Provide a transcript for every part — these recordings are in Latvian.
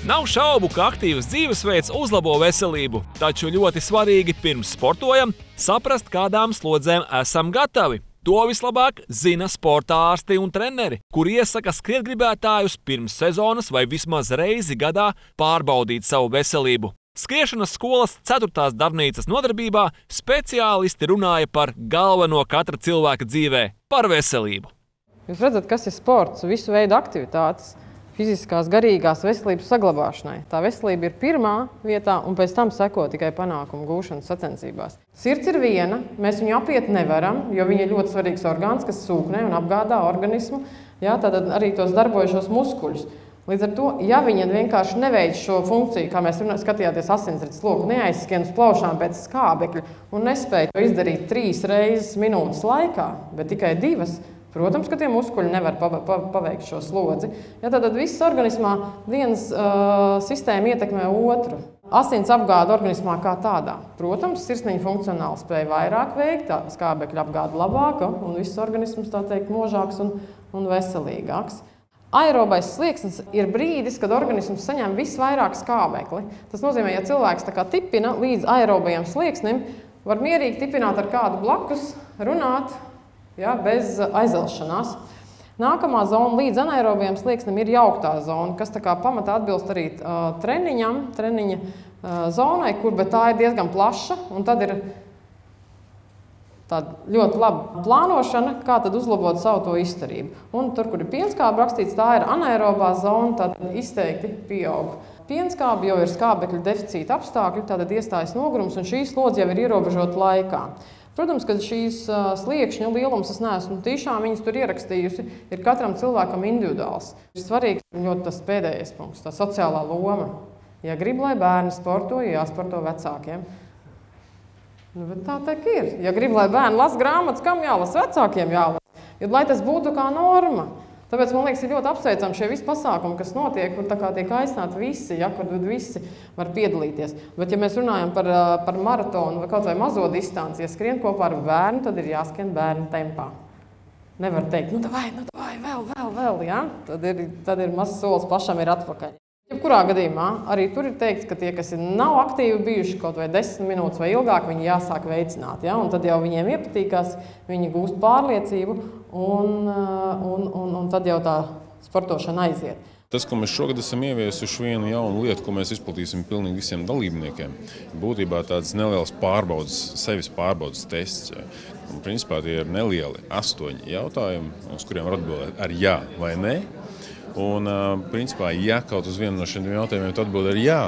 Nav šaubu, ka aktīvs dzīvesveids uzlabo veselību, taču ļoti svarīgi pirms sportojam saprast, kādām slodzēm esam gatavi. To vislabāk zina sporta ārsti un treneri, kur iesaka skrietgribētājus pirms sezonas vai vismaz reizi gadā pārbaudīt savu veselību. Skriešanas skolas 4. darbnīcas nodarbībā speciālisti runāja par galveno katra cilvēka dzīvē – par veselību. Jūs redzat, kas ir sports, visu veidu aktivitātes, fiziskās, garīgās veselības saglabāšanai. Tā veselība ir pirmā vietā un pēc tam seko tikai panākumu gūšanas sacensībās. Sirds ir viena, mēs viņu apiet nevaram, jo viņa ir ļoti svarīgs orgāns, kas sūknē un apgādā organismu, tātad arī tos darbojušos muskuļus. Līdz ar to, ja viņa vienkārši neveic šo funkciju, kā mēs skatījāties asinsrites loku, neaizskrien uz plaušām pēc skābekļa un nespēja to izdarīt 3 reizes minūtes laikā, bet tikai 2, protams, ka tie muskuļi nevar paveikt šo slodzi. Tātad viss organismā viens sistēma ietekmē otru. Asins apgāda organismā kā tādā. Protams, sirsniņa funkcionāli spēja vairāk veikt, skābekļa apgāda labāka un viss organisms, tā teikt, možāks un veselīgāks. Aerobais slieksnis ir brīdis, kad organisms saņem visvairāk skābekli. Tas nozīmē, ja cilvēks tā kā tipina līdz aerobajam slieksnim, var mierīgi tipināt ar kādu blakus, runāt, bez aizelšanās. Nākamā zona līdz anaerobajam slieksnim ir jauktā zona, kas tā kā pamatā atbilst arī treniņa zonai, bet tā ir diezgan plaša, un tad ir tāda ļoti laba plānošana, kā tad uzlabot savu to izturību. Un tur, kur ir pienskābe rakstīts, tā ir anaerobā zona, tad izteikti pieaug. Pienskābe jau ir skābekļa deficīta apstākļi, tātad iestājas nogurums, un šī slodze jau ir ierobežota laikā. Protams, ka šīs sliekšņu lielums, es neesmu tiešām viņas tur ierakstījusi, ir katram cilvēkam individuāls. Ir svarīgi ļoti tas pēdējais punkts, tā sociālā loma. Ja grib, lai bērni sporto, jāsporto vecākiem. Bet tā ir. Ja grib, lai bērni lasa grāmatas, kam jālasa? Vecākiem jālasa. Lai tas būtu kā norma. Tāpēc, man liekas, ir ļoti apsveicami šie visi pasākumi, kas notiek, kur tā kā tiek aicināti visi, kur visi var piedalīties. Bet, ja mēs runājam par maratonu vai kaut vai mazo distanci, ja skrien kopā ar bērnu, tad ir jāskrien bērnu tempā. Nevar teikt, davai, vēl, ja? Tad ir mazs solis pašam ir atpakaļ. Jebkurā gadījumā arī tur ir teikts, ka tie, kas nav aktīvi bijuši kaut vai 10 minūtes vai ilgāk, viņi jāsāk veicināt. Ja? Un tad jau viņiem iepatīkās, viņi gūst pārliecību un tad jau tā sportošana aiziet. Tas, ko mēs šogad esam ieviesuši vienu jaunu lietu, ko mēs izplatīsim pilnīgi visiem dalībniekiem, būtībā tāds neliels sevis pārbaudas tests. Ja? Un, principā tie ir nelieli 8 jautājumi, uz kuriem var atbildēt ar jā vai nē. Un, principā, ja kaut uz vienu no šiem jautājumiem atbild ar jā,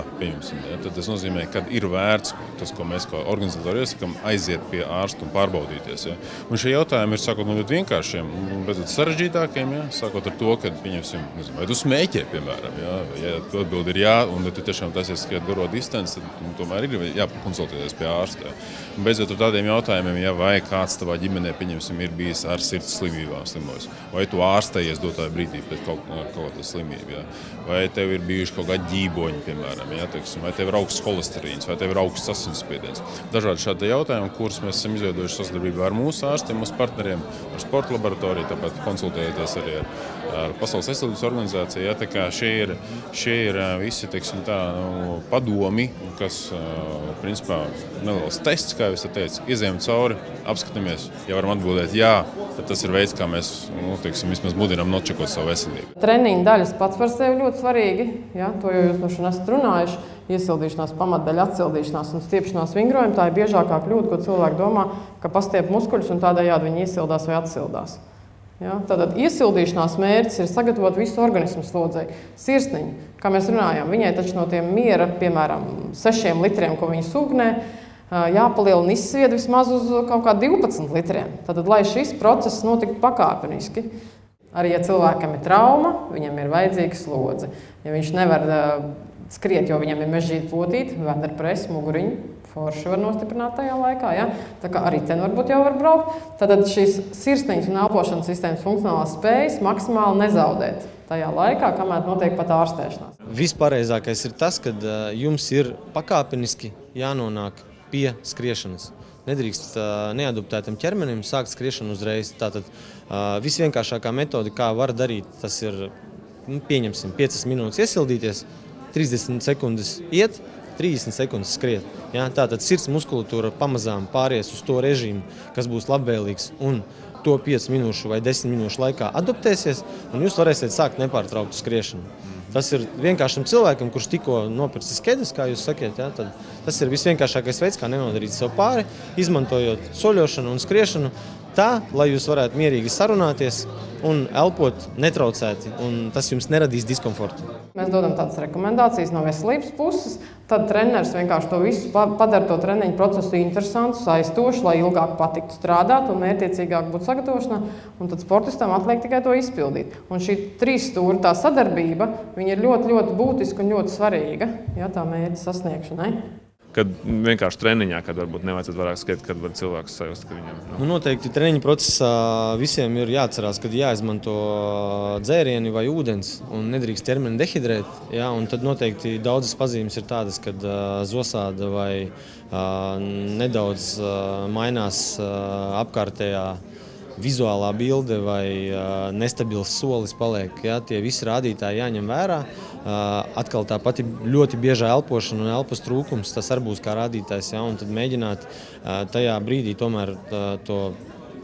tad tas nozīmē, ka ir vērts tas, ko mēs kā organizatori iesakām, aiziet pie ārsta un pārbaudīties. Ja. Un šie jautājumi ir sākot no vienkāršiem, bet sarežģītākiem, ja, sākot ar to, ka, vai tu smēķē, piemēram, ja tu atbild ir jā, un ja tu tiešām tas skriet garo distanci, tad tomēr ir jākonsultēties pie ārsta. Ja. Un beidzot ar tādiem jautājumiem, ja, vai kāds tavā ģimenē, ir bijis ar sirds slimībām slimojis, vai tu ārstējies dotā brīdī pēc kaut kāda slimība, ja? Vai tev ir bijuši kaut kādi ģīboņi, piemēram, ja? Vai tev ir augsts holesterīns, vai tev ir augsts asinsspiediens. Dažādi šādi jautājumi, kurus mēs esam izveidojuši sadarbībā ar mūsu ārstiem, mūsu partneriem, ar sporta laboratoriju, tāpat konsultējoties arī ar Pasaules veselības organizāciju. Ja? Tā kā šie ir visi, padomi, kas, principā, neliels tests, kā jūs teicat, izējam cauri, apskatāmies, ja varam atbildēt jā, tad tas ir veids, kā mēs, vismaz mudinām nočekot savu veselību. Treniņa daļas pats par sevi ļoti svarīgi, to jau jūs esat runājuši, iesildīšanās, pamatdaļa, atsildīšanās un stiepšanās vingrojumi, tā ir biežākā kļūda, ko cilvēki domā, ka pastiep muskuļus un tādējādi viņi iesildās vai atsildās. Tātad iesildīšanās mērķis ir sagatavot visu organismu slodzei. Sirsniņu, kā mēs runājām, viņai taču no tiem miera, piemēram, 6 litriem, ko viņa sūknē, jāpalielina izsvied vismaz uz kaut kā 12 litriem. Tātad, lai šis process notiktu pakāpeniski. Arī, ja cilvēkam ir trauma, viņam ir vajadzīga slodze. Ja viņš nevar skriet, jo viņam ir mežģīta potīte, venderpress, muguriņu, forši var nostiprināt tajā laikā. Ja? Tā kā arī ten varbūt jau var braukt. Tātad šīs sirsniņas un elpošanas sistēmas funkcionālās spējas maksimāli nezaudēt tajā laikā, kamēr notiek pat ārstēšanās. Vispareizākais ir tas, ka jums ir pakāpeniski jānonāk pie skriešanas. Nedrīkst neadaptētam ķermenim sākt skriešanu uzreiz. Tātad visvienkāršākā metode, kā var darīt, tas ir, pieņemsim, 5 minūtes iesildīties, 30 sekundes iet, 30 sekundes skriet. Ja? Tātad sirds muskulatūra pamazām pāries uz to režīmu, kas būs labvēlīgs un to 5 minūšu vai 10 minūšu laikā adaptēsies, un jūs varēsiet sākt nepārtrauktu skriešanu. Tas ir vienkāršam cilvēkam, kurš tikko nopircis skedus, kā jūs sakiet, ja? Tad tas ir visvienkāršākais veids, kā nenodarīt sev pāri, izmantojot soļošanu un skriešanu tā, lai jūs varētu mierīgi sarunāties un elpot netraucēti, un tas jums neradīs diskomfortu. Mēs dodam tādas rekomendācijas no veselības puses, tad treneris vienkārši to visu padara to treniņu procesu interesantu, saistošu, lai ilgāk patiktu strādāt un mērķiecīgāk būtu sagatavošanā, un tad sportistam atliek tikai to izpildīt. Un šī 3 stūra tā sadarbība, viņa ir ļoti, ļoti būtiska un ļoti svarīga, ja, tā mērķa sasniegšanai. Kad vienkārši treniņā, kad varbūt nevajadzētu vairāk skriet, kad var cilvēks sajust, ka viņam... Nu, noteikti treniņa procesā visiem ir jāatcerās, kad jāizmanto dzērieni vai ūdens un nedrīkst ķermeni dehidrēt. Ja, un tad noteikti daudzas pazīmes ir tādas, kad zosāda vai nedaudz mainās apkārtējā vizuālā bilde vai nestabils solis paliek. Ja, tie visi rādītāji jāņem vērā. Atkal tā pati ļoti bieža elpošana un elpas trūkums, tas arī būs kā rādītājs, ja, un tad mēģināt tajā brīdī tomēr to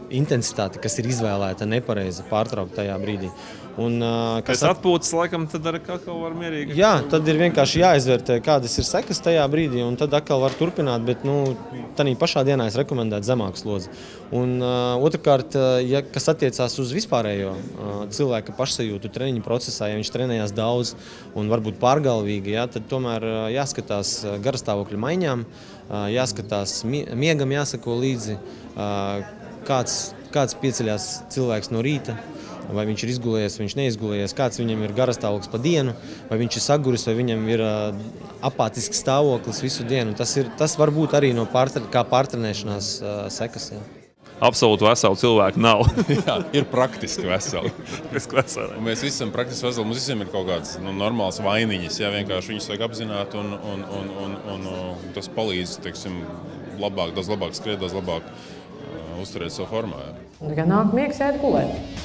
intensitāti, kas ir izvēlēta nepareiza, pārtraukt tajā brīdī. Un, kas atpūtas, laikam, tad arī atkal var mierīgi. Jā, tad ir vienkārši jāizvērtē, kādas ir sekas tajā brīdī, un tad atkal var turpināt, bet tādā pašā dienā es rekomendētu zemāku slodzi. Un otrkārt, ja kas attiecās uz vispārējo cilvēka pašsajūtu treniņu procesā, ja viņš trenējās daudz un varbūt pārgalvīgi, ja, tad tomēr jāskatās garastāvokļa maiņām, jāskatās miegam, jāsako līdzi, kāds pieceļās cilvēks no rīta, vai viņš ir izgulējies, vai viņš neizgulējies, kāds viņam ir garastāvoklis pa dienu, vai viņš ir saguris, vai viņam ir apātisks stāvoklis visu dienu. Tas var būt arī no kā pārtrenēšanās sekas. Ja. Absolūti veselu cilvēku nav. Jā, ir praktiski veseli. Un mēs visi esam praktiski veseli. Mums visiem ir kaut kādas normālas vainiņas. Jā, vienkārši viņus vajag apzināt un tas palīdz, teiksim, daudz labāk skriet, daudz labāk uzturēt savu formā. Jā. Un tikai nāk miegs, ēd gulēt.